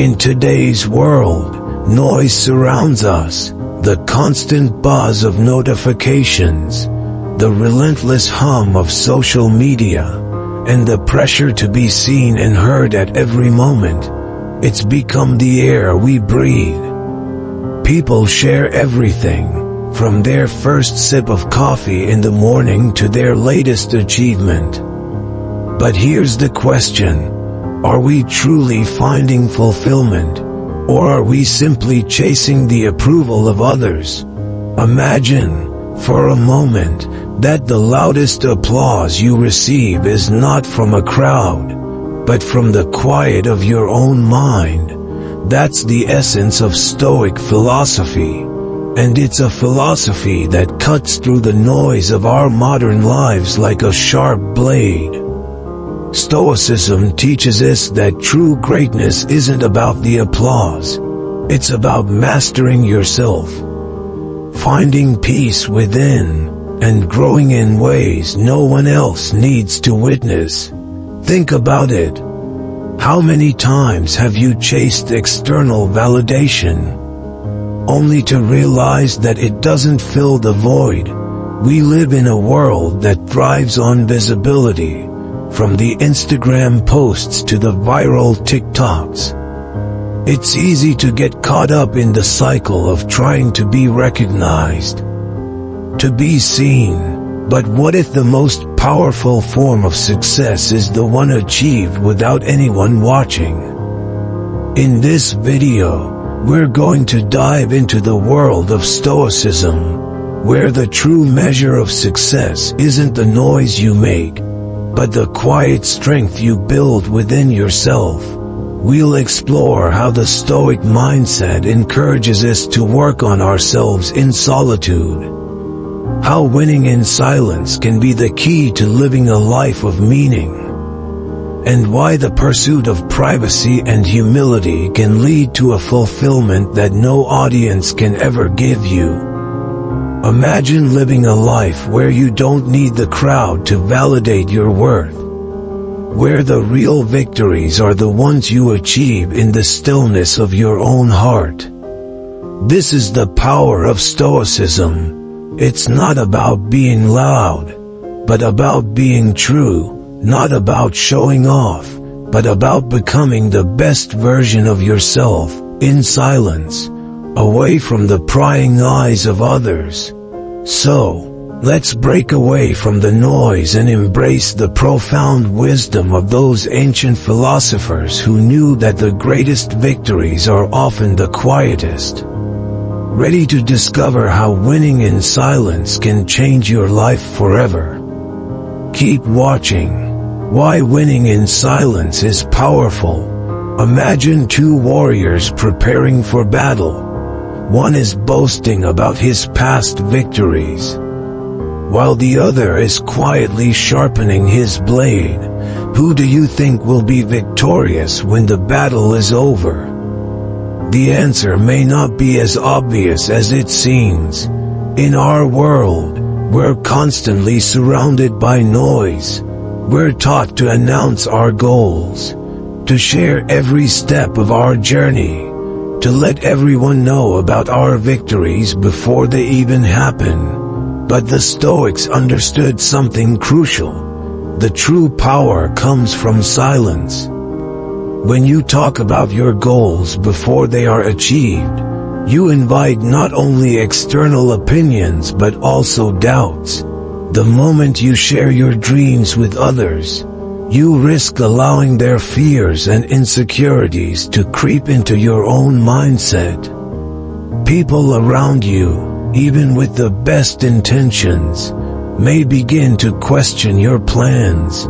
In today's world, noise surrounds us. The constant buzz of notifications, the relentless hum of social media, and the pressure to be seen and heard at every moment. It's become the air we breathe. People share everything, from their first sip of coffee in the morning to their latest achievement. But here's the question: are we truly finding fulfillment? Or are we simply chasing the approval of others? Imagine, for a moment, that the loudest applause you receive is not from a crowd, but from the quiet of your own mind. That's the essence of Stoic philosophy. And it's a philosophy that cuts through the noise of our modern lives like a sharp blade. Stoicism teaches us that true greatness isn't about the applause. It's about mastering yourself, finding peace within, and growing in ways no one else needs to witness. Think about it. How many times have you chased external validation, only to realize that it doesn't fill the void? We live in a world that thrives on visibility. From the Instagram posts to the viral TikToks. It's easy to get caught up in the cycle of trying to be recognized, to be seen. But what if the most powerful form of success is the one achieved without anyone watching? In this video, we're going to dive into the world of Stoicism, where the true measure of success isn't the noise you make, but the quiet strength you build within yourself. We'll explore how the Stoic mindset encourages us to work on ourselves in solitude, how winning in silence can be the key to living a life of meaning, and why the pursuit of privacy and humility can lead to a fulfillment that no audience can ever give you. Imagine living a life where you don't need the crowd to validate your worth, where the real victories are the ones you achieve in the stillness of your own heart. This is the power of Stoicism. It's not about being loud, but about being true, not about showing off, but about becoming the best version of yourself, in silence, away from the prying eyes of others. So, let's break away from the noise and embrace the profound wisdom of those ancient philosophers who knew that the greatest victories are often the quietest. Ready to discover how winning in silence can change your life forever? Keep watching. Why winning in silence is powerful. Imagine two warriors preparing for battle. One is boasting about his past victories, while the other is quietly sharpening his blade. Who do you think will be victorious when the battle is over? The answer may not be as obvious as it seems. In our world, we're constantly surrounded by noise. We're taught to announce our goals, to share every step of our journey, to let everyone know about our victories before they even happen. But the Stoics understood something crucial. The true power comes from silence. When you talk about your goals before they are achieved, you invite not only external opinions but also doubts. The moment you share your dreams with others, you risk allowing their fears and insecurities to creep into your own mindset. People around you, even with the best intentions, may begin to question your plans,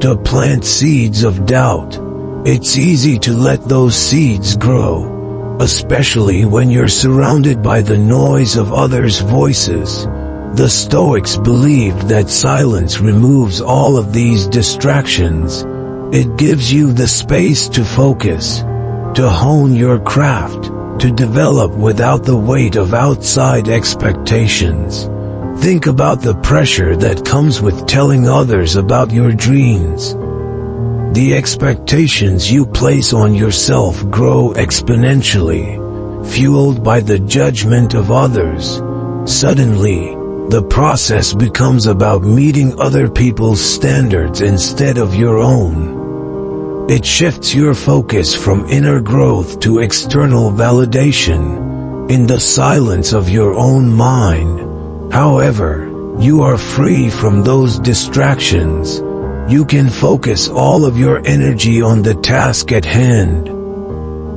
to plant seeds of doubt. It's easy to let those seeds grow, especially when you're surrounded by the noise of others' voices. The Stoics believed that silence removes all of these distractions. It gives you the space to focus, to hone your craft, to develop without the weight of outside expectations. Think about the pressure that comes with telling others about your dreams. the expectations you place on yourself grow exponentially, fueled by the judgment of others. Suddenly, the process becomes about meeting other people's standards instead of your own. It shifts your focus from inner growth to external validation, in the silence of your own mind. However, you are free from those distractions. You can focus all of your energy on the task at hand,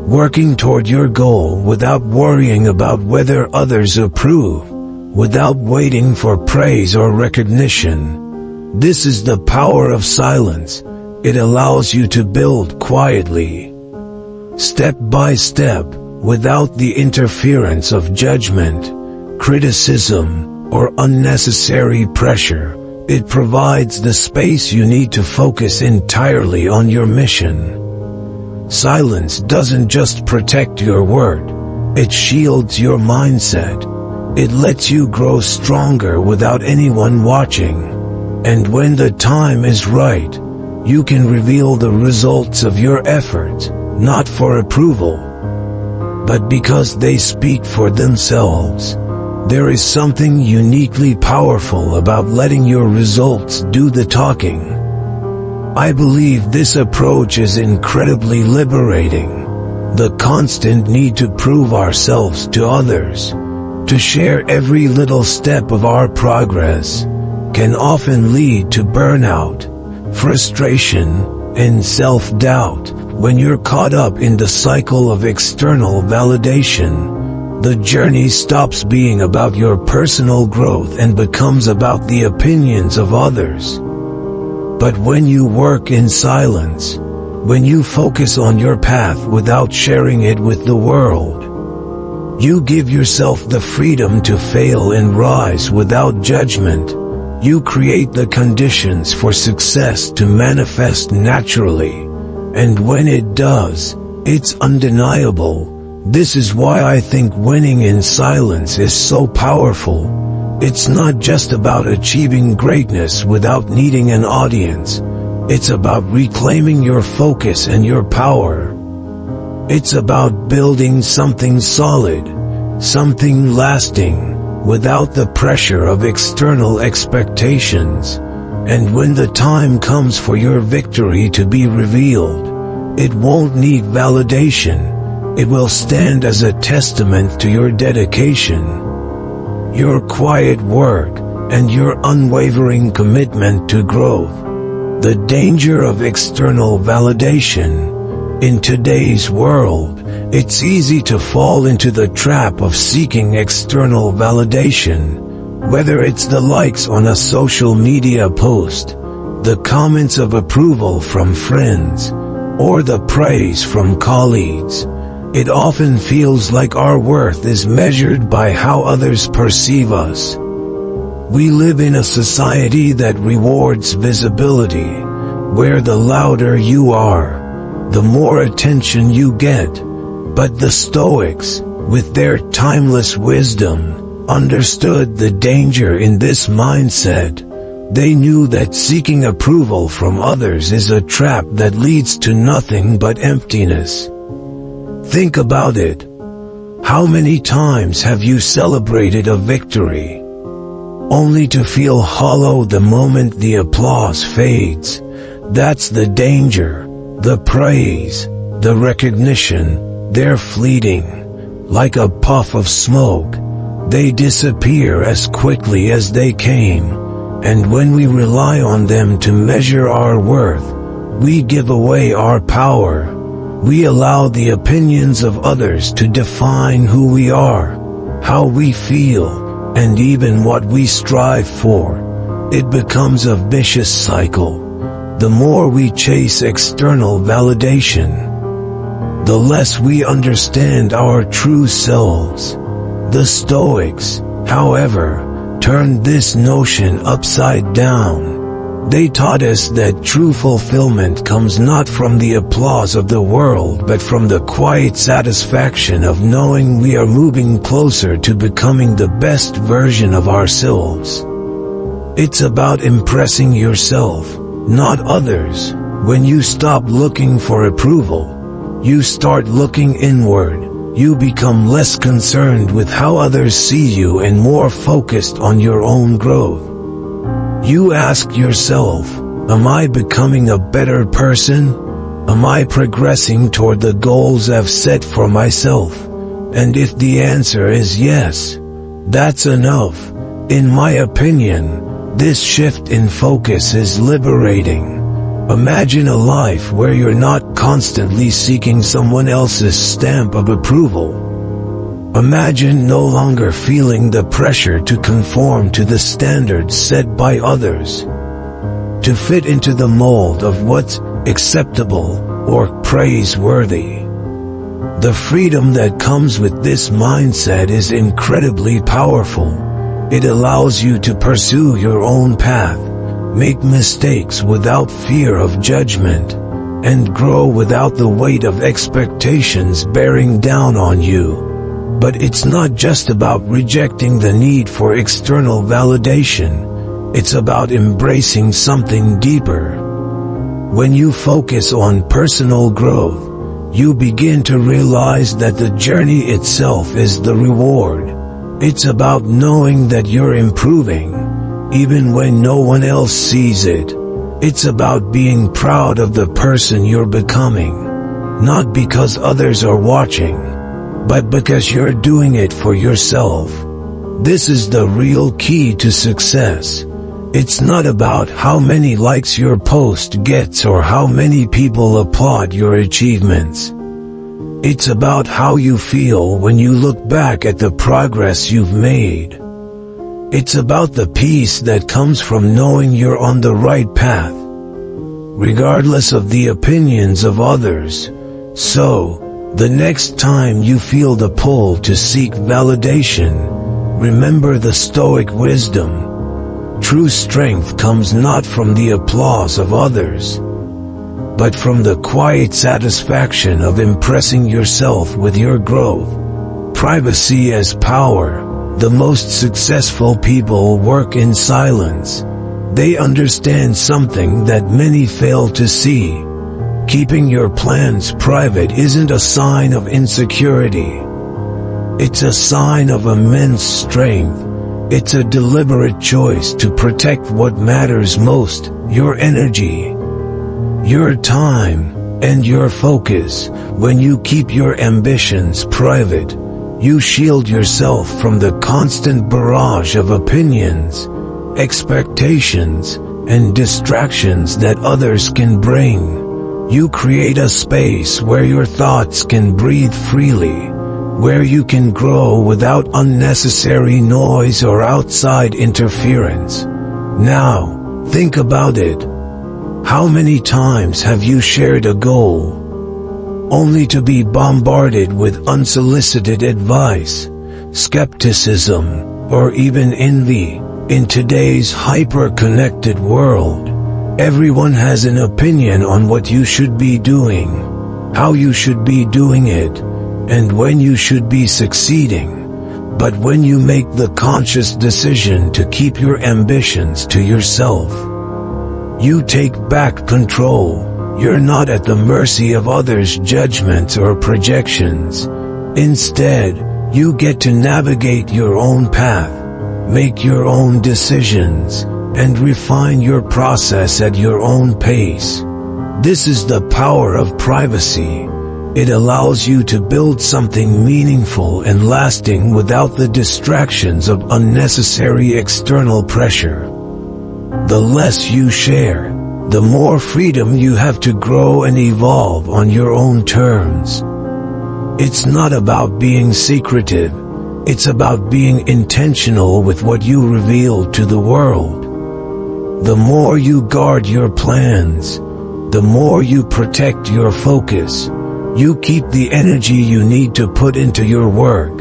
working toward your goal without worrying about whether others approve, without waiting for praise or recognition. This is the power of silence. It allows you to build quietly, step by step, without the interference of judgment, criticism, or unnecessary pressure. It provides the space you need to focus entirely on your mission. Silence doesn't just protect your word, it shields your mindset. It lets you grow stronger without anyone watching. And when the time is right, you can reveal the results of your efforts, not for approval, but because they speak for themselves. There is something uniquely powerful about letting your results do the talking. I believe this approach is incredibly liberating. The constant need to prove ourselves to others, to share every little step of our progress, can often lead to burnout, frustration, and self-doubt. When you're caught up in the cycle of external validation, the journey stops being about your personal growth and becomes about the opinions of others. But when you work in silence, when you focus on your path without sharing it with the world, you give yourself the freedom to fail and rise without judgment. You create the conditions for success to manifest naturally. And when it does, it's undeniable. This is why I think winning in silence is so powerful. It's not just about achieving greatness without needing an audience. It's about reclaiming your focus and your power. It's about building something solid, something lasting, without the pressure of external expectations. And when the time comes for your victory to be revealed, it won't need validation. It will stand as a testament to your dedication, your quiet work, and your unwavering commitment to growth. The danger of external validation. In today's world, it's easy to fall into the trap of seeking external validation, whether it's the likes on a social media post, the comments of approval from friends, or the praise from colleagues. It often feels like our worth is measured by how others perceive us. We live in a society that rewards visibility, where the louder you are, the more attention you get. But the Stoics, with their timeless wisdom, understood the danger in this mindset. They knew that seeking approval from others is a trap that leads to nothing but emptiness. Think about it. How many times have you celebrated a victory, only to feel hollow the moment the applause fades? That's the danger. The praise, the recognition, they're fleeting. Like a puff of smoke, they disappear as quickly as they came. And when we rely on them to measure our worth, we give away our power. We allow the opinions of others to define who we are, how we feel, and even what we strive for. It becomes a vicious cycle. The more we chase external validation, the less we understand our true selves. The Stoics, however, turned this notion upside down. They taught us that true fulfillment comes not from the applause of the world but from the quiet satisfaction of knowing we are moving closer to becoming the best version of ourselves. It's about impressing yourself, not others. When you stop looking for approval, you start looking inward. You become less concerned with how others see you and more focused on your own growth. You ask yourself, am I becoming a better person? Am I progressing toward the goals I've set for myself? And if the answer is yes, that's enough. In my opinion, this shift in focus is liberating. Imagine a life where you're not constantly seeking someone else's stamp of approval. Imagine no longer feeling the pressure to conform to the standards set by others, to fit into the mold of what's acceptable or praiseworthy. The freedom that comes with this mindset is incredibly powerful. It allows you to pursue your own path, make mistakes without fear of judgment, and grow without the weight of expectations bearing down on you. But it's not just about rejecting the need for external validation. It's about embracing something deeper. When you focus on personal growth, you begin to realize that the journey itself is the reward. It's about knowing that you're improving, even when no one else sees it. It's about being proud of the person you're becoming, not because others are watching, but because you're doing it for yourself. This is the real key to success. It's not about how many likes your post gets or how many people applaud your achievements. It's about how you feel when you look back at the progress you've made. It's about the peace that comes from knowing you're on the right path, regardless of the opinions of others. So, the next time you feel the pull to seek validation, remember the Stoic wisdom. True strength comes not from the applause of others, but from the quiet satisfaction of impressing yourself with your growth. Privacy as power. The most successful people work in silence. They understand something that many fail to see. Keeping your plans private isn't a sign of insecurity. It's a sign of immense strength. It's a deliberate choice to protect what matters most, your energy, your time, and your focus. When you keep your ambitions private, you shield yourself from the constant barrage of opinions, expectations, and distractions that others can bring. You create a space where your thoughts can breathe freely, where you can grow without unnecessary noise or outside interference. Now, think about it. How many times have you shared a goal, only to be bombarded with unsolicited advice, skepticism, or even envy? In today's hyper-connected world, everyone has an opinion on what you should be doing, how you should be doing it, and when you should be succeeding. But when you make the conscious decision to keep your ambitions to yourself, you take back control. You're not at the mercy of others' judgments or projections. Instead, you get to navigate your own path, make your own decisions, and refine your process at your own pace. This is the power of privacy. It allows you to build something meaningful and lasting without the distractions of unnecessary external pressure. The less you share, the more freedom you have to grow and evolve on your own terms. It's not about being secretive. It's about being intentional with what you reveal to the world. The more you guard your plans, the more you protect your focus. You keep the energy you need to put into your work,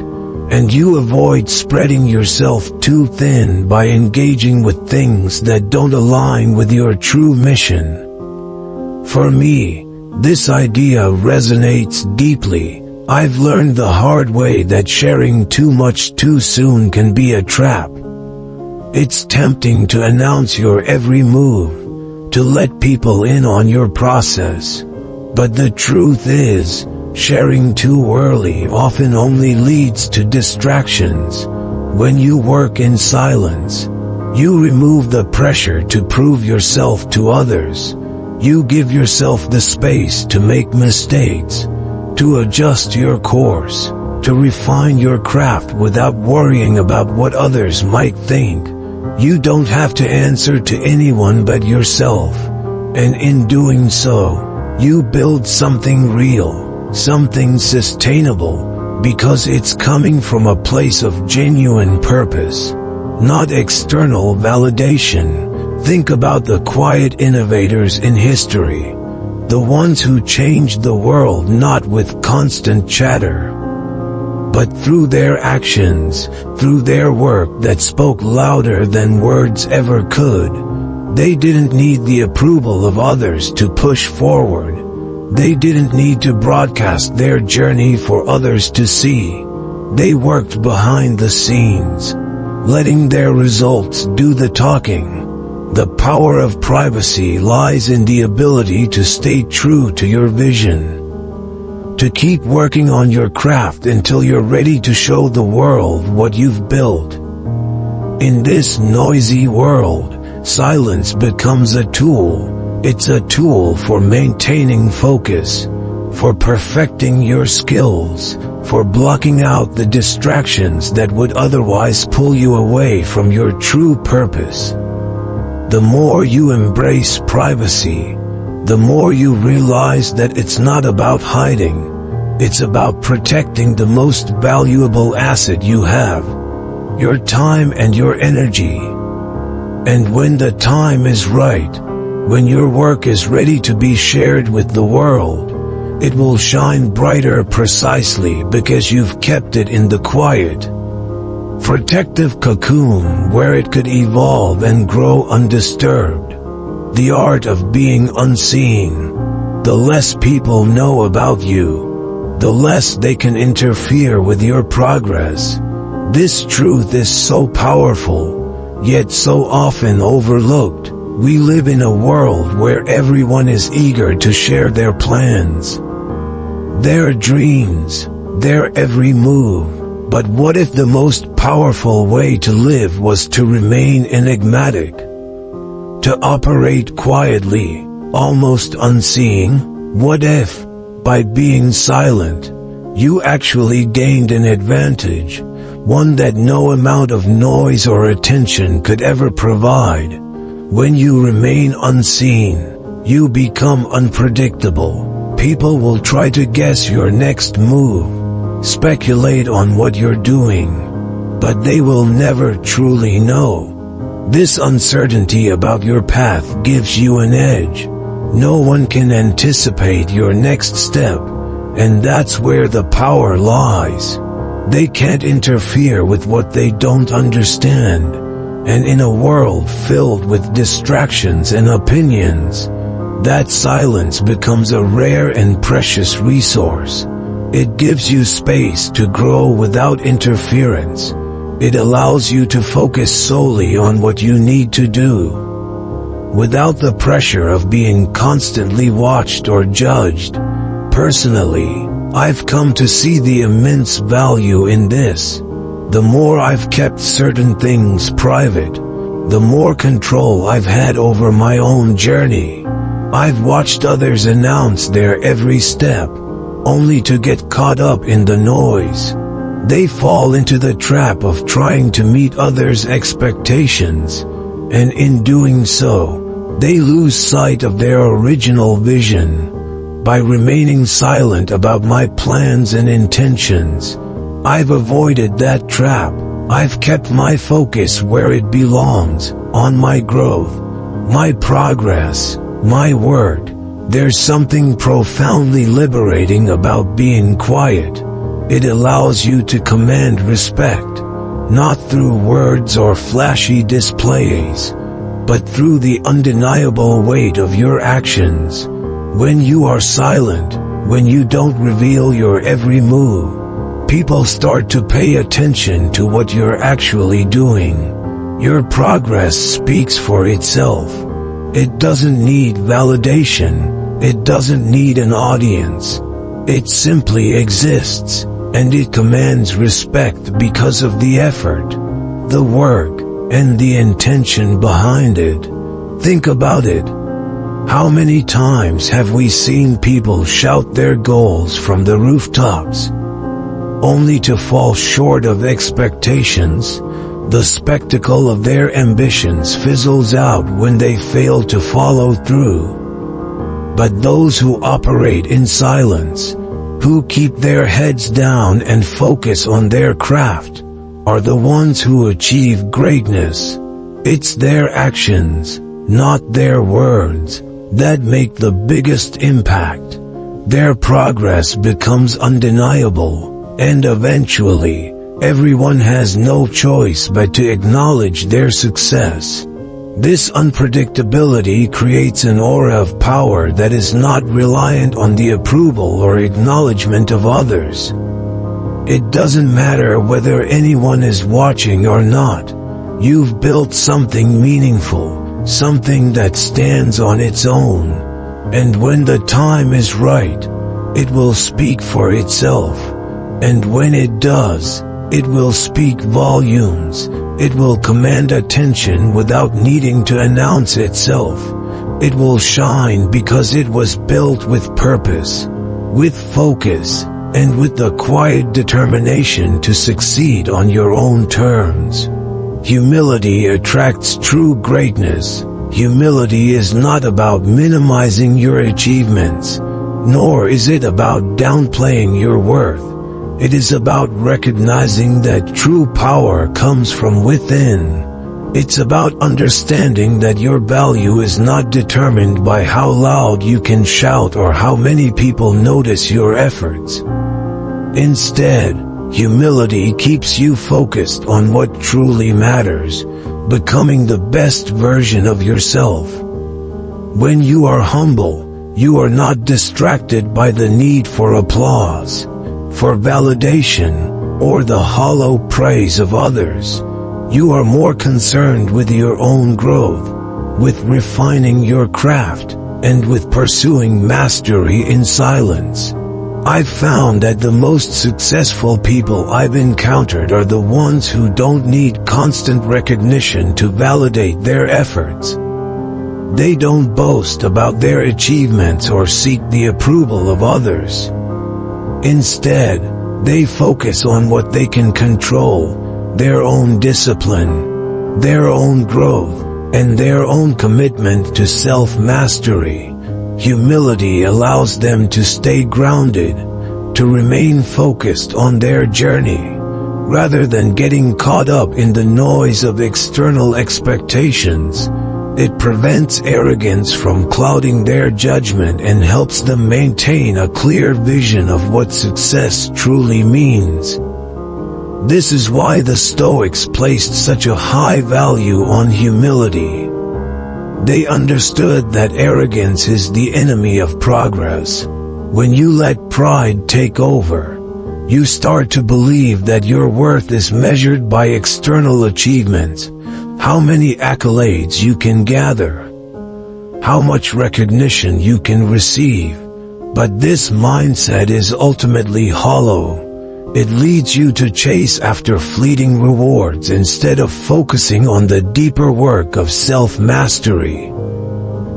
and you avoid spreading yourself too thin by engaging with things that don't align with your true mission. For me, this idea resonates deeply. I've learned the hard way that sharing too much too soon can be a trap. It's tempting to announce your every move, to let people in on your process. But the truth is, sharing too early often only leads to distractions. When you work in silence, you remove the pressure to prove yourself to others. You give yourself the space to make mistakes, to adjust your course, to refine your craft without worrying about what others might think. You don't have to answer to anyone but yourself. And in doing so, you build something real, something sustainable, because it's coming from a place of genuine purpose, not external validation. Think about the quiet innovators in history, the ones who changed the world not with constant chatter, but through their actions, through their work that spoke louder than words ever could. They didn't need the approval of others to push forward. They didn't need to broadcast their journey for others to see. They worked behind the scenes, letting their results do the talking. The power of privacy lies in the ability to stay true to your vision, to keep working on your craft until you're ready to show the world what you've built. In this noisy world, silence becomes a tool. It's a tool for maintaining focus, for perfecting your skills, for blocking out the distractions that would otherwise pull you away from your true purpose. The more you embrace privacy, the more you realize that it's not about hiding. It's about protecting the most valuable asset you have, your time and your energy. And when the time is right, when your work is ready to be shared with the world, it will shine brighter precisely because you've kept it in the quiet, protective cocoon where it could evolve and grow undisturbed. The art of being unseen. The less people know about you, the less they can interfere with your progress. This truth is so powerful, yet so often overlooked. We live in a world where everyone is eager to share their plans, their dreams, their every move. But what if the most powerful way to live was to remain enigmatic, to operate quietly, almost unseen? What if, by being silent, you actually gained an advantage, one that no amount of noise or attention could ever provide? When you remain unseen, you become unpredictable. People will try to guess your next move, speculate on what you're doing, but they will never truly know. This uncertainty about your path gives you an edge. No one can anticipate your next step, and that's where the power lies. They can't interfere with what they don't understand. And in a world filled with distractions and opinions, that silence becomes a rare and precious resource. It gives you space to grow without interference. It allows you to focus solely on what you need to do, without the pressure of being constantly watched or judged. Personally, I've come to see the immense value in this. The more I've kept certain things private, the more control I've had over my own journey. I've watched others announce their every step, only to get caught up in the noise. They fall into the trap of trying to meet others' expectations, and in doing so, they lose sight of their original vision. By remaining silent about my plans and intentions, I've avoided that trap. I've kept my focus where it belongs, on my growth, my progress, my work. There's something profoundly liberating about being quiet. It allows you to command respect, not through words or flashy displays, but through the undeniable weight of your actions. When you are silent, when you don't reveal your every move, people start to pay attention to what you're actually doing. Your progress speaks for itself. It doesn't need validation, it doesn't need an audience. It simply exists, and it commands respect because of the effort, the work, and the intention behind it. Think about it. How many times have we seen people shout their goals from the rooftops, only to fall short of expectations? The spectacle of their ambitions fizzles out when they fail to follow through. But those who operate in silence, who keep their heads down and focus on their craft, are the ones who achieve greatness. It's their actions, not their words, that make the biggest impact. Their progress becomes undeniable, and eventually, everyone has no choice but to acknowledge their success. This unpredictability creates an aura of power that is not reliant on the approval or acknowledgement of others. It doesn't matter whether anyone is watching or not. You've built something meaningful, something that stands on its own. And when the time is right, it will speak for itself. And when it does, it will speak volumes. It will command attention without needing to announce itself. It will shine because it was built with purpose, with focus, and with the quiet determination to succeed on your own terms. Humility attracts true greatness. Humility is not about minimizing your achievements, nor is it about downplaying your worth. It is about recognizing that true power comes from within. It's about understanding that your value is not determined by how loud you can shout or how many people notice your efforts. Instead, humility keeps you focused on what truly matters, becoming the best version of yourself. When you are humble, you are not distracted by the need for applause, for validation, or the hollow praise of others. You are more concerned with your own growth, with refining your craft, and with pursuing mastery in silence. I've found that the most successful people I've encountered are the ones who don't need constant recognition to validate their efforts. They don't boast about their achievements or seek the approval of others. Instead, they focus on what they can control, their own discipline, their own growth, and their own commitment to self-mastery. Humility allows them to stay grounded, to remain focused on their journey, rather than getting caught up in the noise of external expectations. It prevents arrogance from clouding their judgment and helps them maintain a clear vision of what success truly means. This is why the Stoics placed such a high value on humility. They understood that arrogance is the enemy of progress. When you let pride take over, you start to believe that your worth is measured by external achievements, how many accolades you can gather, how much recognition you can receive. But this mindset is ultimately hollow. It leads you to chase after fleeting rewards instead of focusing on the deeper work of self-mastery.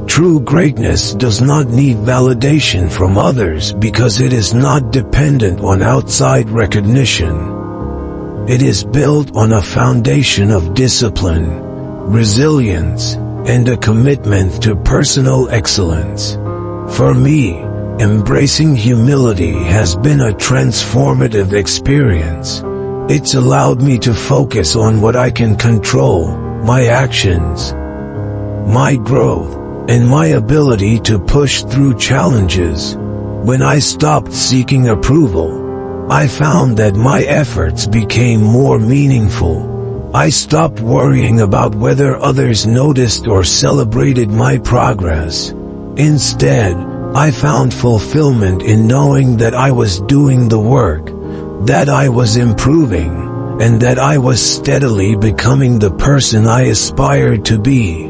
True greatness does not need validation from others because it is not dependent on outside recognition. It is built on a foundation of discipline, resilience, and a commitment to personal excellence. For me, embracing humility has been a transformative experience. It's allowed me to focus on what I can control, my actions, my growth, and my ability to push through challenges. When I stopped seeking approval, I found that my efforts became more meaningful. I stopped worrying about whether others noticed or celebrated my progress. Instead, I found fulfillment in knowing that I was doing the work, that I was improving, and that I was steadily becoming the person I aspired to be.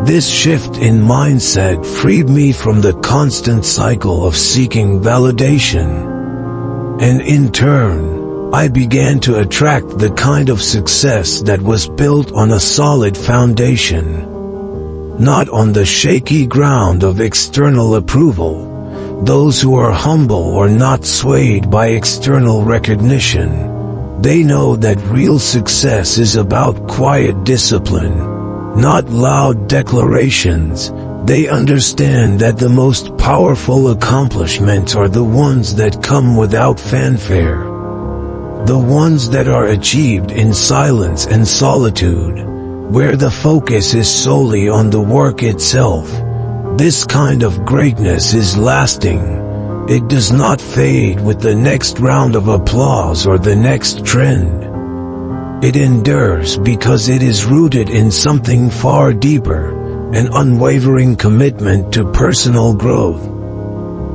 This shift in mindset freed me from the constant cycle of seeking validation. And in turn, I began to attract the kind of success that was built on a solid foundation, not on the shaky ground of external approval. Those who are humble are not swayed by external recognition. They know that real success is about quiet discipline, not loud declarations. They understand that the most powerful accomplishments are the ones that come without fanfare, the ones that are achieved in silence and solitude, where the focus is solely on the work itself. This kind of greatness is lasting. It does not fade with the next round of applause or the next trend. It endures because it is rooted in something far deeper, an unwavering commitment to personal growth,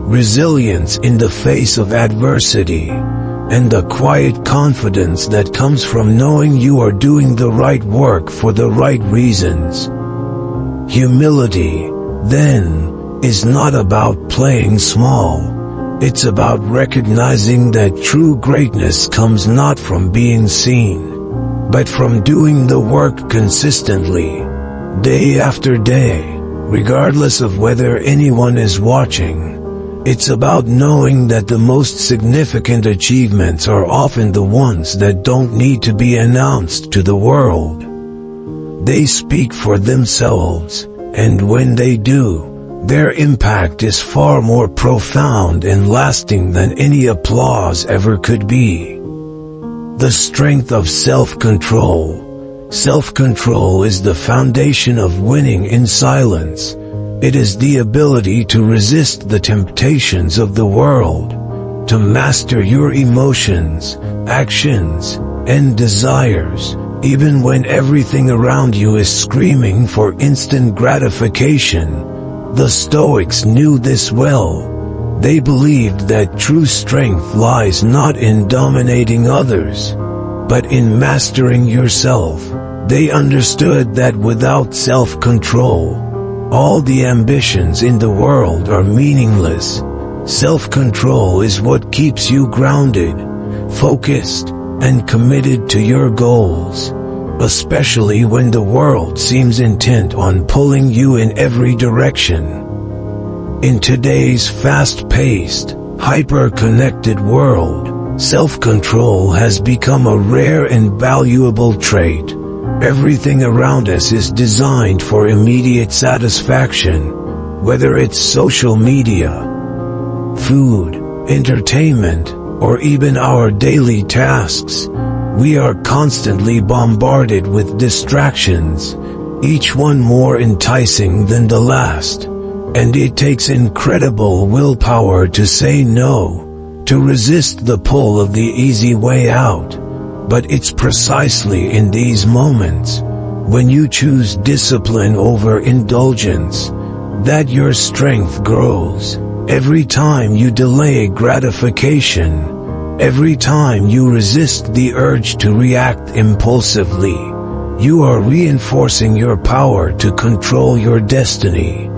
resilience in the face of adversity, and the quiet confidence that comes from knowing you are doing the right work for the right reasons. Humility, then, is not about playing small. It's about recognizing that true greatness comes not from being seen, but from doing the work consistently, day after day, regardless of whether anyone is watching. It's about knowing that the most significant achievements are often the ones that don't need to be announced to the world. They speak for themselves, and when they do, their impact is far more profound and lasting than any applause ever could be. The strength of self-control. Self-control is the foundation of winning in silence. It is the ability to resist the temptations of the world, to master your emotions, actions, and desires, even when everything around you is screaming for instant gratification. The Stoics knew this well. They believed that true strength lies not in dominating others, but in mastering yourself. They understood that without self-control, all the ambitions in the world are meaningless. Self-control is what keeps you grounded, focused, and committed to your goals, especially when the world seems intent on pulling you in every direction. In today's fast-paced, hyper-connected world, self-control has become a rare and valuable trait. Everything around us is designed for immediate satisfaction, whether it's social media, food, entertainment, or even our daily tasks. We are constantly bombarded with distractions, each one more enticing than the last, and it takes incredible willpower to say no, to resist the pull of the easy way out. But it's precisely in these moments, when you choose discipline over indulgence, that your strength grows. Every time you delay gratification, every time you resist the urge to react impulsively, you are reinforcing your power to control your destiny.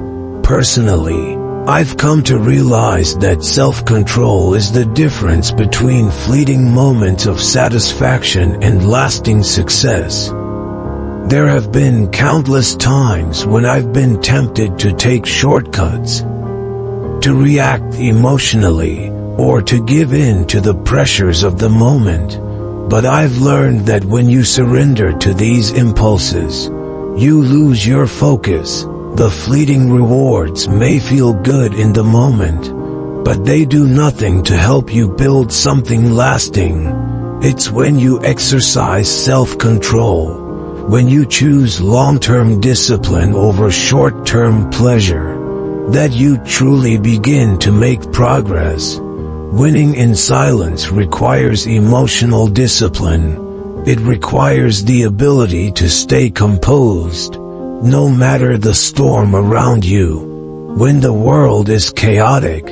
Personally, I've come to realize that self-control is the difference between fleeting moments of satisfaction and lasting success. There have been countless times when I've been tempted to take shortcuts, to react emotionally, or to give in to the pressures of the moment. But I've learned that when you surrender to these impulses, you lose your focus. The fleeting rewards may feel good in the moment, but they do nothing to help you build something lasting. It's when you exercise self-control, when you choose long-term discipline over short-term pleasure, that you truly begin to make progress. Winning in silence requires emotional discipline. It requires the ability to stay composed, no matter the storm around you. When the world is chaotic,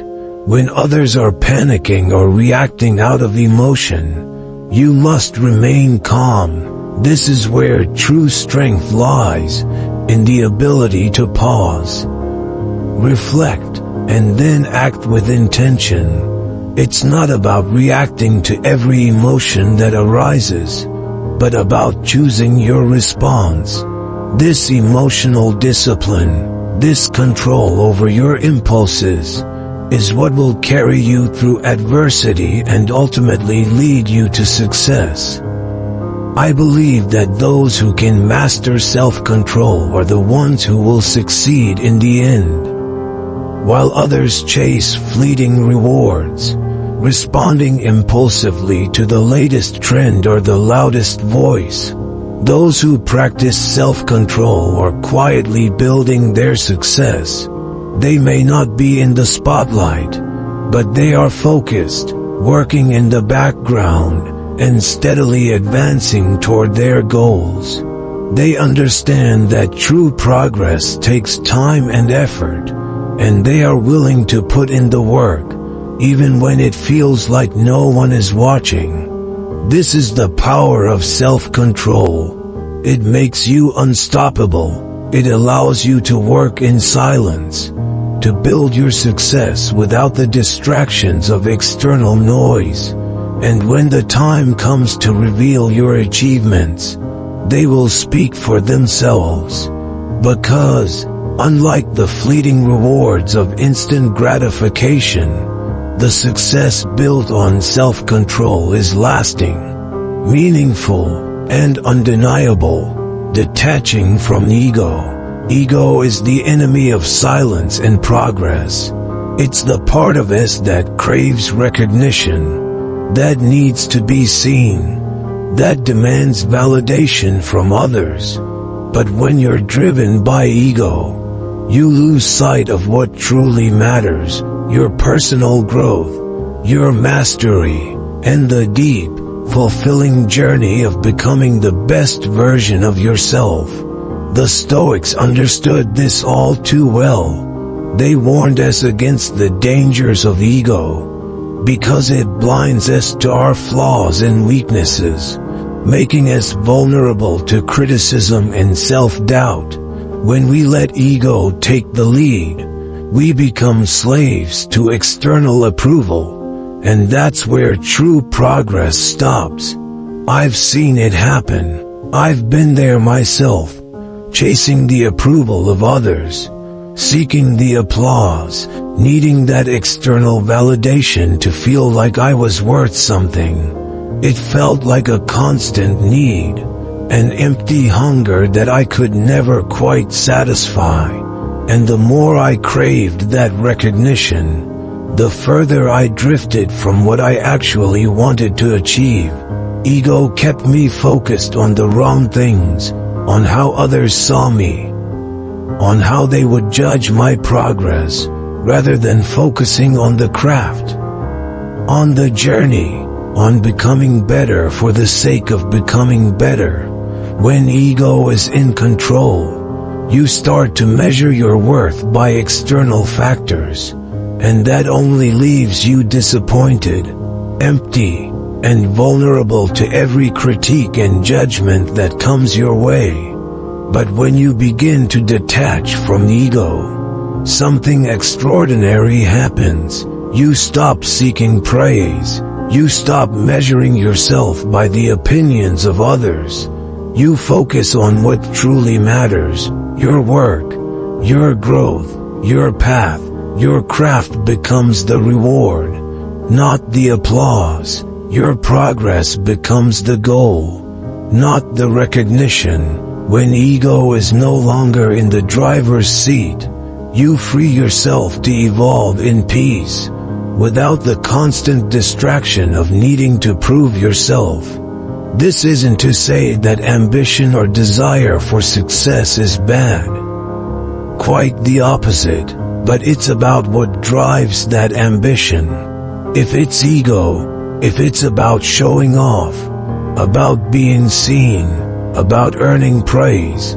when others are panicking or reacting out of emotion, you must remain calm. This is where true strength lies, in the ability to pause, reflect, and then act with intention. It's not about reacting to every emotion that arises, but about choosing your response. This emotional discipline, this control over your impulses, is what will carry you through adversity and ultimately lead you to success. I believe that those who can master self-control are the ones who will succeed in the end. While others chase fleeting rewards, responding impulsively to the latest trend or the loudest voice, those who practice self-control are quietly building their success. They may not be in the spotlight, but they are focused, working in the background, and steadily advancing toward their goals. They understand that true progress takes time and effort, and they are willing to put in the work, even when it feels like no one is watching. This is the power of self-control. It makes you unstoppable. It allows you to work in silence, to build your success without the distractions of external noise. And when the time comes to reveal your achievements, they will speak for themselves. Because, unlike the fleeting rewards of instant gratification, the success built on self-control is lasting, meaningful, and undeniable. Detaching from ego. Ego is the enemy of silence and progress. It's the part of us that craves recognition, that needs to be seen, that demands validation from others. But when you're driven by ego, you lose sight of what truly matters: your personal growth, your mastery, and the deep, fulfilling journey of becoming the best version of yourself. The Stoics understood this all too well. They warned us against the dangers of ego, because it blinds us to our flaws and weaknesses, making us vulnerable to criticism and self-doubt. When we let ego take the lead, we become slaves to external approval, and that's where true progress stops. I've seen it happen. I've been there myself, chasing the approval of others, seeking the applause, needing that external validation to feel like I was worth something. It felt like a constant need, an empty hunger that I could never quite satisfy. And the more I craved that recognition, the further I drifted from what I actually wanted to achieve. Ego kept me focused on the wrong things, on how others saw me, on how they would judge my progress, rather than focusing on the craft, on the journey, on becoming better for the sake of becoming better. When ego is in control, you start to measure your worth by external factors, and that only leaves you disappointed, empty, and vulnerable to every critique and judgment that comes your way. But when you begin to detach from ego, something extraordinary happens. You stop seeking praise. You stop measuring yourself by the opinions of others. You focus on what truly matters: your work, your growth, your path. Your craft becomes the reward, not the applause. Your progress becomes the goal, not the recognition. When ego is no longer in the driver's seat, you free yourself to evolve in peace, without the constant distraction of needing to prove yourself. This isn't to say that ambition or desire for success is bad. Quite the opposite, but it's about what drives that ambition. If it's ego, if it's about showing off, about being seen, about earning praise,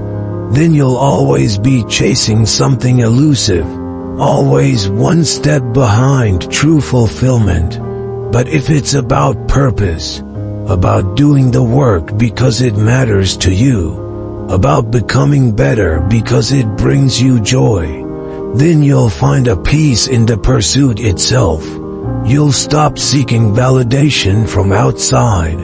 then you'll always be chasing something elusive, always one step behind true fulfillment. But if it's about purpose, about doing the work because it matters to you, about becoming better because it brings you joy, then you'll find a peace in the pursuit itself. You'll stop seeking validation from outside,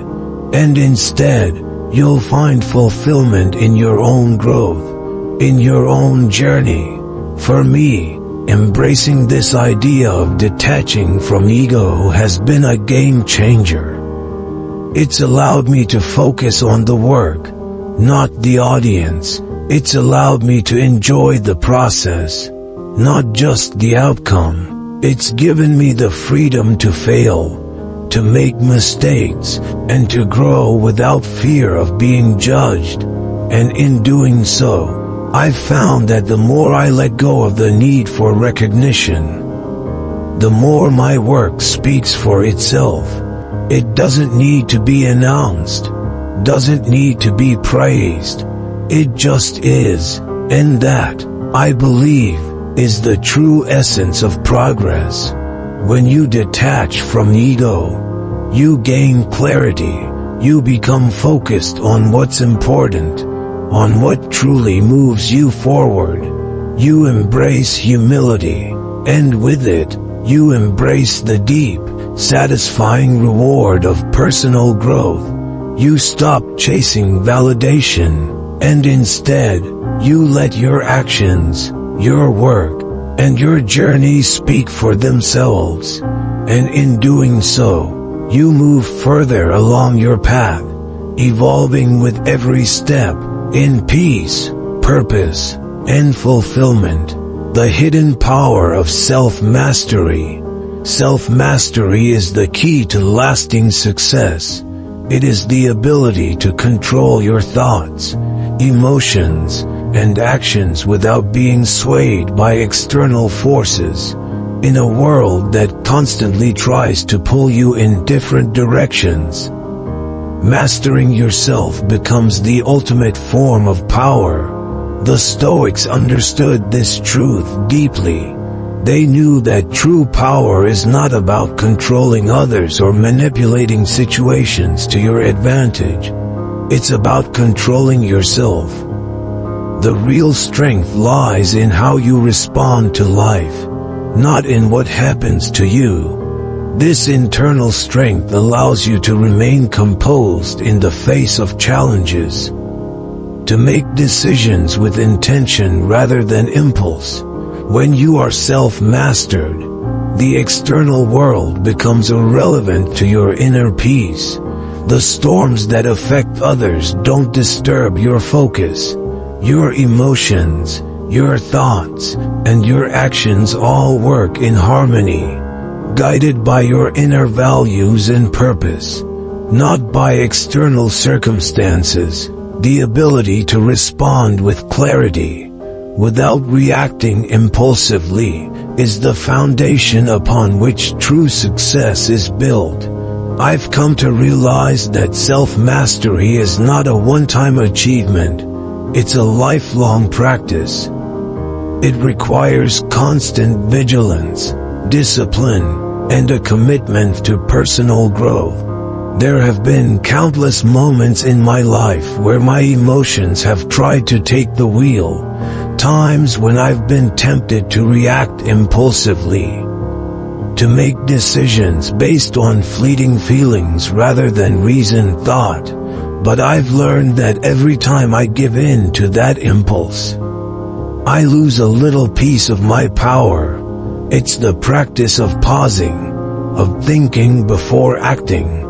and instead, you'll find fulfillment in your own growth, in your own journey. For me, embracing this idea of detaching from ego has been a game changer. It's allowed me to focus on the work, not the audience. It's allowed me to enjoy the process, not just the outcome. It's given me the freedom to fail, to make mistakes, and to grow without fear of being judged. And in doing so, I've found that the more I let go of the need for recognition, the more my work speaks for itself. It doesn't need to be announced, doesn't need to be praised. It just is, and that, I believe, is the true essence of progress. When you detach from ego, you gain clarity, you become focused on what's important, on what truly moves you forward. You embrace humility, and with it, you embrace the deep, satisfying reward of personal growth. You stop chasing validation, and instead, you let your actions, your work, and your journey speak for themselves. And in doing so, you move further along your path, evolving with every step, in peace, purpose, and fulfillment. The hidden power of self-mastery. Self-mastery is the key to lasting success. It is the ability to control your thoughts, emotions, and actions without being swayed by external forces. In a world that constantly tries to pull you in different directions, mastering yourself becomes the ultimate form of power. The Stoics understood this truth deeply. They knew that true power is not about controlling others or manipulating situations to your advantage. It's about controlling yourself. The real strength lies in how you respond to life, not in what happens to you. This internal strength allows you to remain composed in the face of challenges, to make decisions with intention rather than impulse. When you are self-mastered, the external world becomes irrelevant to your inner peace. The storms that affect others don't disturb your focus. Your emotions, your thoughts, and your actions all work in harmony, guided by your inner values and purpose, not by external circumstances. The ability to respond with clarity, without reacting impulsively, is the foundation upon which true success is built. I've come to realize that self-mastery is not a one-time achievement. It's a lifelong practice. It requires constant vigilance, discipline, and a commitment to personal growth. There have been countless moments in my life where my emotions have tried to take the wheel, times when I've been tempted to react impulsively, to make decisions based on fleeting feelings rather than reasoned thought. But I've learned that every time I give in to that impulse, I lose a little piece of my power. It's the practice of pausing, of thinking before acting,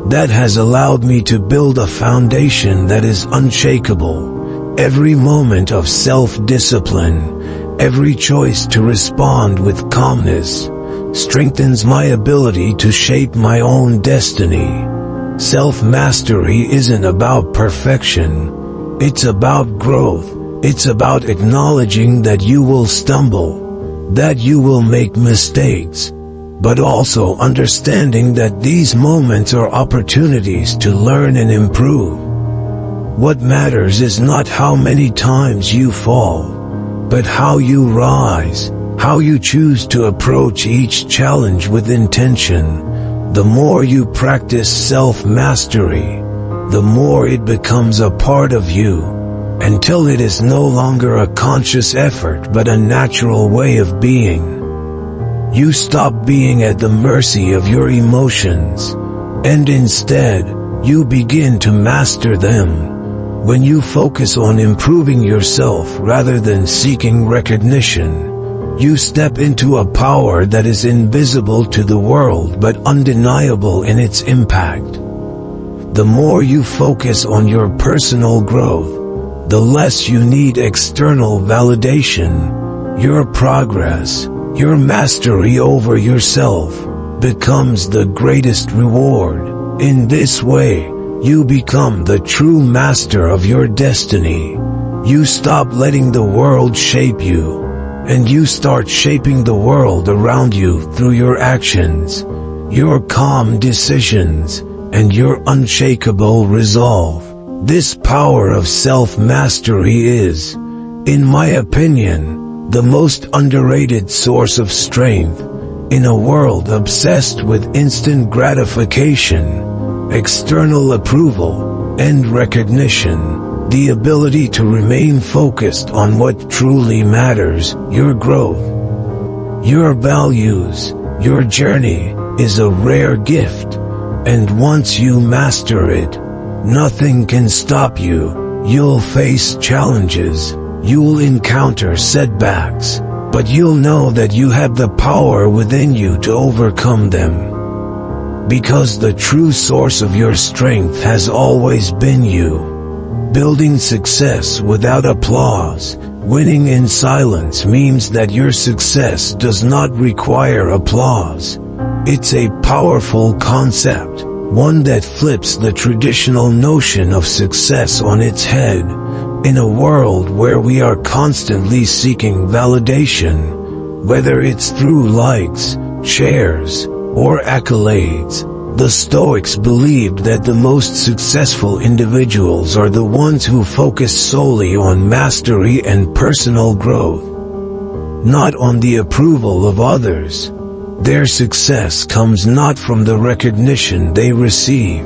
that has allowed me to build a foundation that is unshakable. Every moment of self-discipline, every choice to respond with calmness, strengthens my ability to shape my own destiny. Self-mastery isn't about perfection. It's about growth. It's about acknowledging that you will stumble, that you will make mistakes, but also understanding that these moments are opportunities to learn and improve. What matters is not how many times you fall, but how you rise, how you choose to approach each challenge with intention. The more you practice self-mastery, the more it becomes a part of you, until it is no longer a conscious effort but a natural way of being. You stop being at the mercy of your emotions, and instead, you begin to master them. When you focus on improving yourself rather than seeking recognition, you step into a power that is invisible to the world but undeniable in its impact. The more you focus on your personal growth, the less you need external validation. Your progress, your mastery over yourself, becomes the greatest reward. In this way, you become the true master of your destiny. You stop letting the world shape you, and you start shaping the world around you through your actions, your calm decisions, and your unshakable resolve. This power of self-mastery is, in my opinion, the most underrated source of strength. In a world obsessed with instant gratification, external approval, and recognition, the ability to remain focused on what truly matters, your growth, your values, your journey, is a rare gift. And once you master it, nothing can stop you. You'll face challenges, you'll encounter setbacks, but you'll know that you have the power within you to overcome them. Because the true source of your strength has always been you. Building success without applause, winning in silence means that your success does not require applause. It's a powerful concept, one that flips the traditional notion of success on its head. In a world where we are constantly seeking validation, whether it's through likes, shares, or accolades, the Stoics believed that the most successful individuals are the ones who focus solely on mastery and personal growth, not on the approval of others. Their success comes not from the recognition they receive,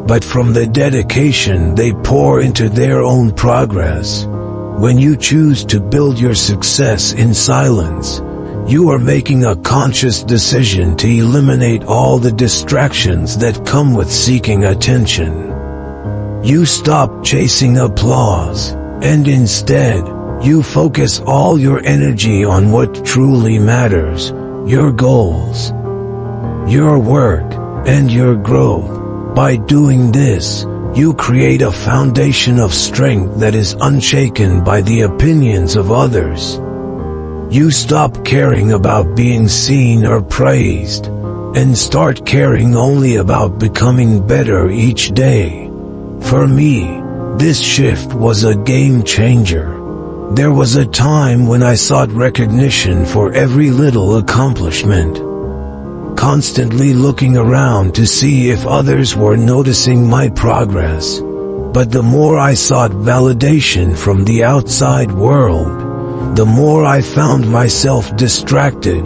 but from the dedication they pour into their own progress. When you choose to build your success in silence, you are making a conscious decision to eliminate all the distractions that come with seeking attention. You stop chasing applause, and instead, you focus all your energy on what truly matters, your goals, your work, and your growth. By doing this, you create a foundation of strength that is unshaken by the opinions of others. You stop caring about being seen or praised, and start caring only about becoming better each day. For me, this shift was a game changer. There was a time when I sought recognition for every little accomplishment, constantly looking around to see if others were noticing my progress. But the more I sought validation from the outside world, the more I found myself distracted,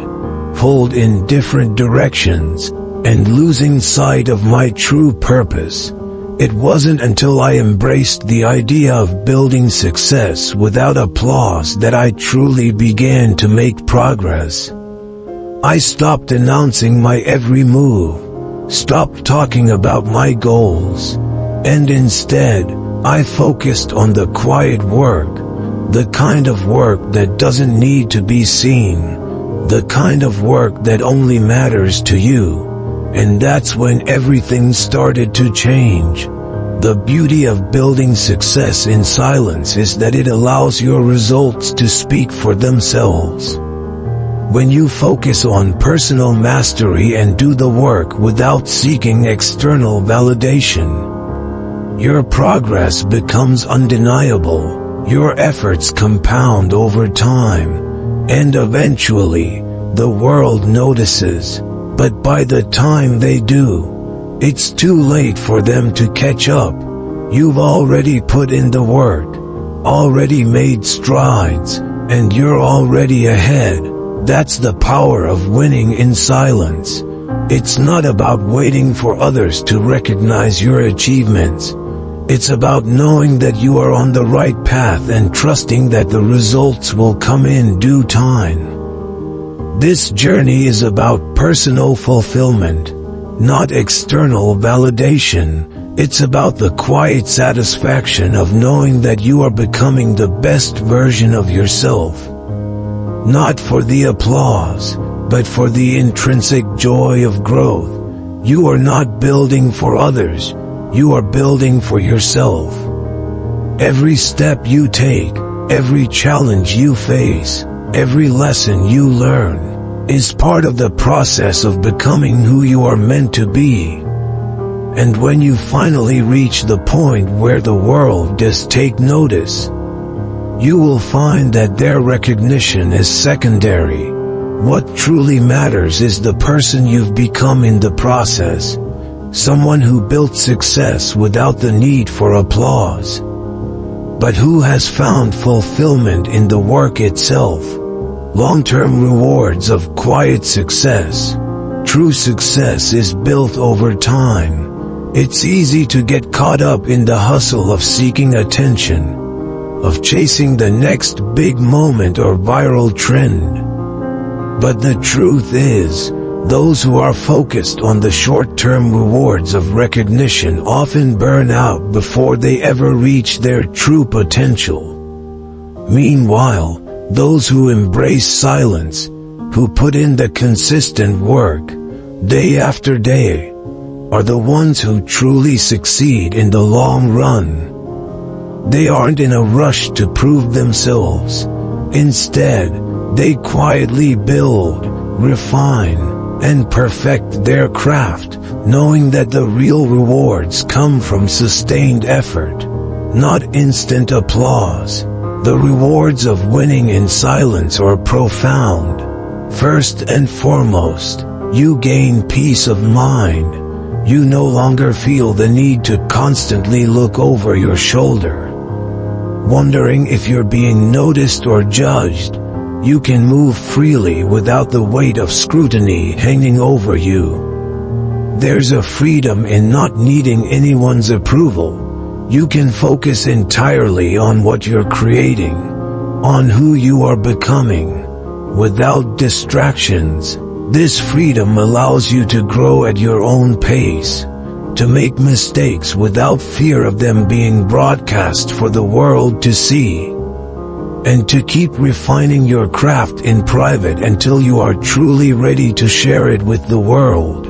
pulled in different directions, and losing sight of my true purpose. It wasn't until I embraced the idea of building success without applause that I truly began to make progress. I stopped announcing my every move, stopped talking about my goals, and instead, I focused on the quiet work, the kind of work that doesn't need to be seen, the kind of work that only matters to you. And that's when everything started to change. The beauty of building success in silence is that it allows your results to speak for themselves. When you focus on personal mastery and do the work without seeking external validation, your progress becomes undeniable, your efforts compound over time, and eventually, the world notices. But by the time they do, it's too late for them to catch up. You've already put in the work, already made strides, and you're already ahead. That's the power of winning in silence. It's not about waiting for others to recognize your achievements. It's about knowing that you are on the right path and trusting that the results will come in due time. This journey is about personal fulfillment, not external validation. It's about the quiet satisfaction of knowing that you are becoming the best version of yourself. Not for the applause, but for the intrinsic joy of growth. You are not building for others. You are building for yourself. Every step you take, every challenge you face, every lesson you learn, is part of the process of becoming who you are meant to be. And when you finally reach the point where the world does take notice, you will find that their recognition is secondary. What truly matters is the person you've become in the process. Someone who built success without the need for applause, but who has found fulfillment in the work itself. Long-term rewards of quiet success. True success is built over time. It's easy to get caught up in the hustle of seeking attention, of chasing the next big moment or viral trend. But the truth is, those who are focused on the short-term rewards of recognition often burn out before they ever reach their true potential. Meanwhile, those who embrace silence, who put in the consistent work, day after day, are the ones who truly succeed in the long run. They aren't in a rush to prove themselves. Instead, they quietly build, refine, and perfect their craft, knowing that the real rewards come from sustained effort, not instant applause. The rewards of winning in silence are profound. First and foremost, you gain peace of mind. You no longer feel the need to constantly look over your shoulder, wondering if you're being noticed or judged. You can move freely without the weight of scrutiny hanging over you. There's a freedom in not needing anyone's approval. You can focus entirely on what you're creating, on who you are becoming, without distractions. This freedom allows you to grow at your own pace, to make mistakes without fear of them being broadcast for the world to see, and to keep refining your craft in private until you are truly ready to share it with the world.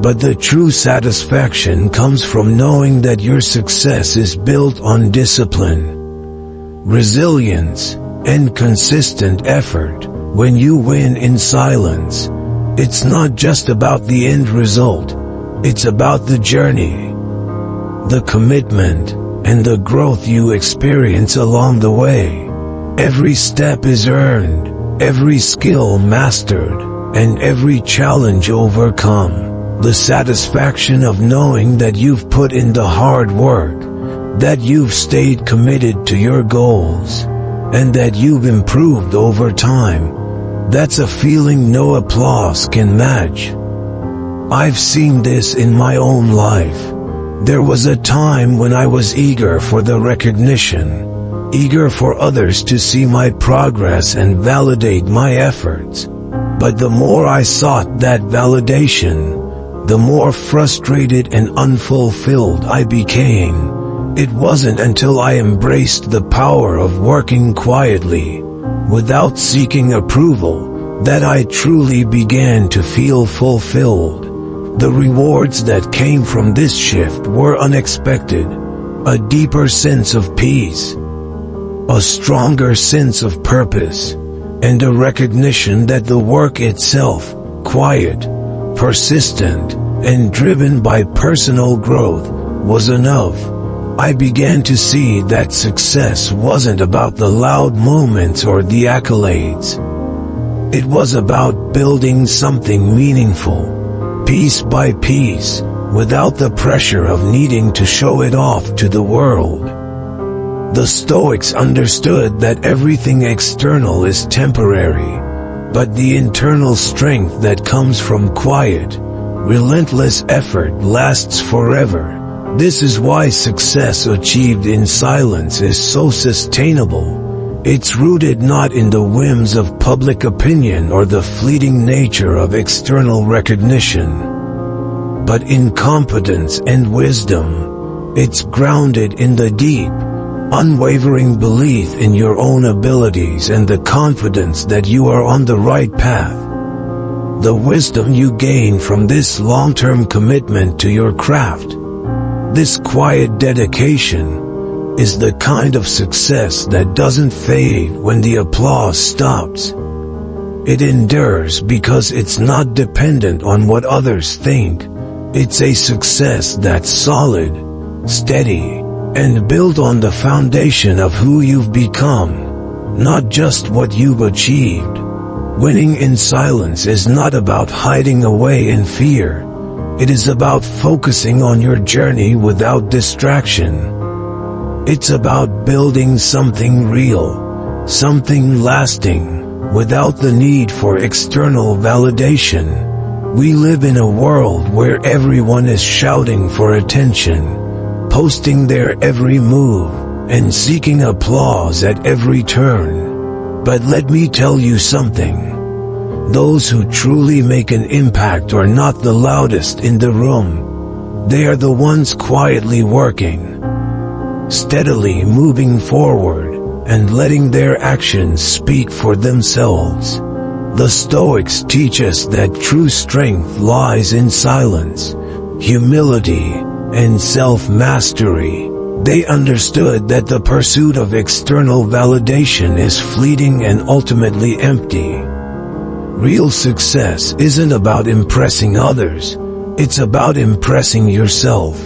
But the true satisfaction comes from knowing that your success is built on discipline, resilience, and consistent effort. When you win in silence, it's not just about the end result, it's about the journey, the commitment, and the growth you experience along the way. Every step is earned, every skill mastered, and every challenge overcome. The satisfaction of knowing that you've put in the hard work, that you've stayed committed to your goals, and that you've improved over time. That's a feeling no applause can match. I've seen this in my own life. There was a time when I was eager for the recognition, eager for others to see my progress and validate my efforts. But the more I sought that validation, the more frustrated and unfulfilled I became. It wasn't until I embraced the power of working quietly, without seeking approval, that I truly began to feel fulfilled. The rewards that came from this shift were unexpected. A deeper sense of peace, a stronger sense of purpose, and a recognition that the work itself, quiet, persistent, and driven by personal growth, was enough. I began to see that success wasn't about the loud moments or the accolades. It was about building something meaningful, piece by piece, without the pressure of needing to show it off to the world. The Stoics understood that everything external is temporary, but the internal strength that comes from quiet, relentless effort lasts forever. This is why success achieved in silence is so sustainable. It's rooted not in the whims of public opinion or the fleeting nature of external recognition, but in competence and wisdom. It's grounded in the deep, unwavering belief in your own abilities and the confidence that you are on the right path. The wisdom you gain from this long-term commitment to your craft, this quiet dedication, is the kind of success that doesn't fade when the applause stops. It endures because it's not dependent on what others think. It's a success that's solid, steady, and built on the foundation of who you've become, not just what you've achieved. Winning in silence is not about hiding away in fear. It is about focusing on your journey without distraction. It's about building something real, something lasting, without the need for external validation. We live in a world where everyone is shouting for attention, posting their every move, and seeking applause at every turn. But let me tell you something. Those who truly make an impact are not the loudest in the room. They are the ones quietly working, steadily moving forward, and letting their actions speak for themselves. The Stoics teach us that true strength lies in silence, humility, and self-mastery. They understood that the pursuit of external validation is fleeting and ultimately empty. Real success isn't about impressing others, it's about impressing yourself.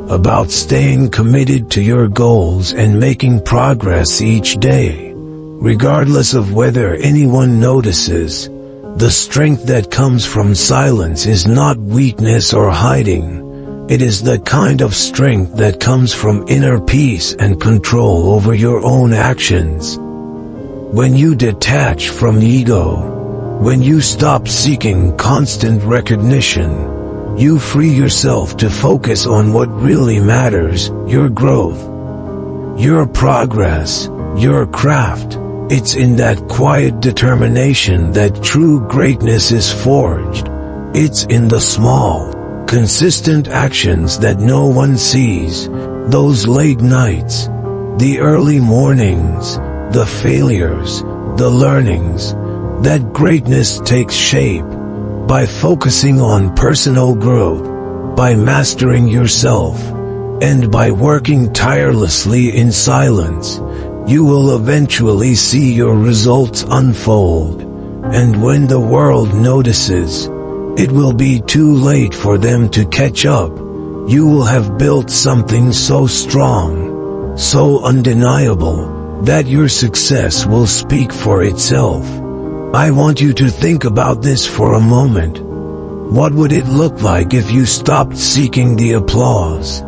About staying committed to your goals and making progress each day, regardless of whether anyone notices. The strength that comes from silence is not weakness or hiding. It is the kind of strength that comes from inner peace and control over your own actions. When you detach from ego, when you stop seeking constant recognition, you free yourself to focus on what really matters, your growth, your progress, your craft. It's in that quiet determination that true greatness is forged. It's in the small, consistent actions that no one sees, those late nights, the early mornings, the failures, the learnings, that greatness takes shape. By focusing on personal growth, by mastering yourself, and by working tirelessly in silence, you will eventually see your results unfold. And when the world notices, it will be too late for them to catch up. You will have built something so strong, so undeniable, that your success will speak for itself. I want you to think about this for a moment. What would it look like if you stopped seeking the applause,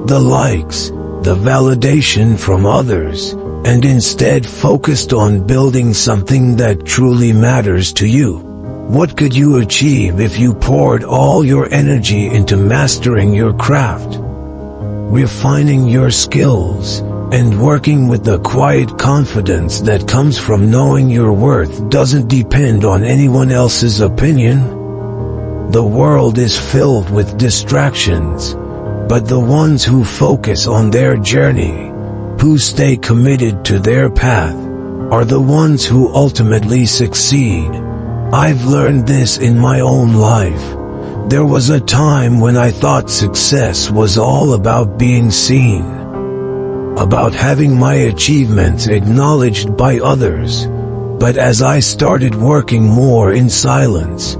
the likes, the validation from others, and instead focused on building something that truly matters to you? What could you achieve if you poured all your energy into mastering your craft, refining your skills, and working with the quiet confidence that comes from knowing your worth doesn't depend on anyone else's opinion? The world is filled with distractions, but the ones who focus on their journey, who stay committed to their path, are the ones who ultimately succeed. I've learned this in my own life. There was a time when I thought success was all about being seen, about having my achievements acknowledged by others. But as I started working more in silence,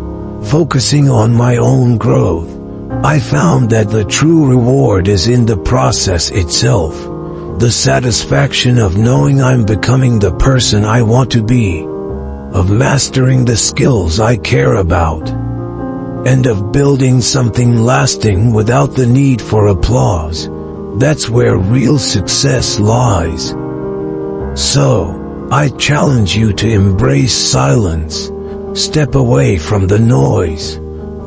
focusing on my own growth, I found that the true reward is in the process itself. The satisfaction of knowing I'm becoming the person I want to be, of mastering the skills I care about, and of building something lasting without the need for applause. That's where real success lies. So, I challenge you to embrace silence. Step away from the noise,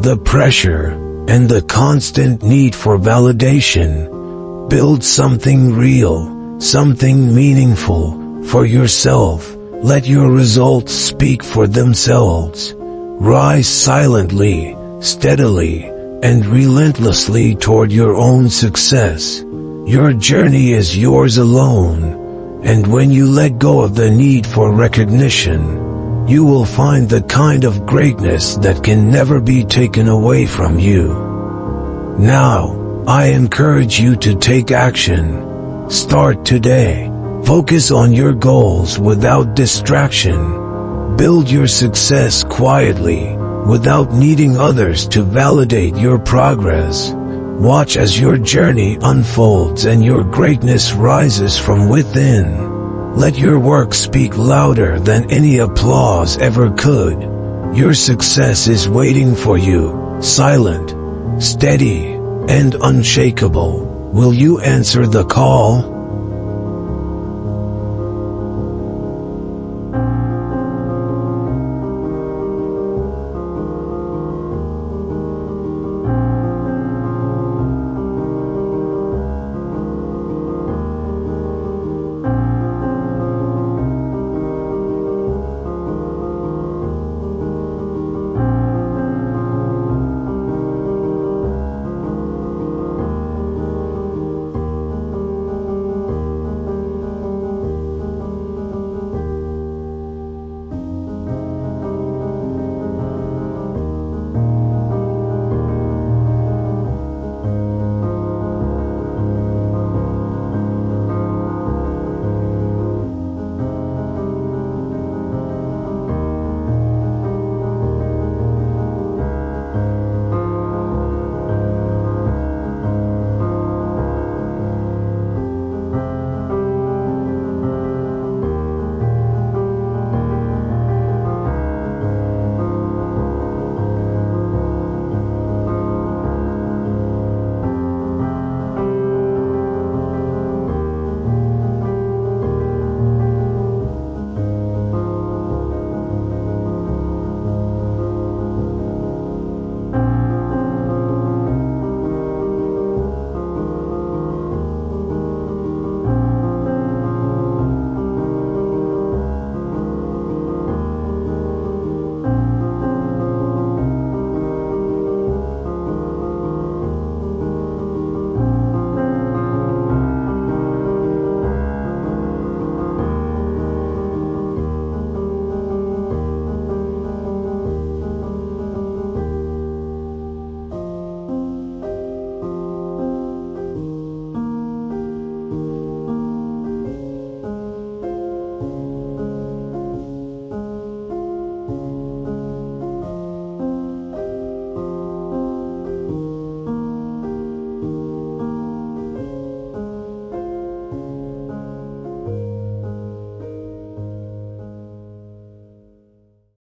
the pressure, and the constant need for validation. Build something real, something meaningful, for yourself. Let your results speak for themselves. Rise silently, steadily, and relentlessly toward your own success. Your journey is yours alone, and when you let go of the need for recognition, you will find the kind of greatness that can never be taken away from you. Now, I encourage you to take action. Start today. Focus on your goals without distraction. Build your success quietly, without needing others to validate your progress. Watch as your journey unfolds and your greatness rises from within. Let your work speak louder than any applause ever could. Your success is waiting for you, silent, steady, and unshakable. Will you answer the call?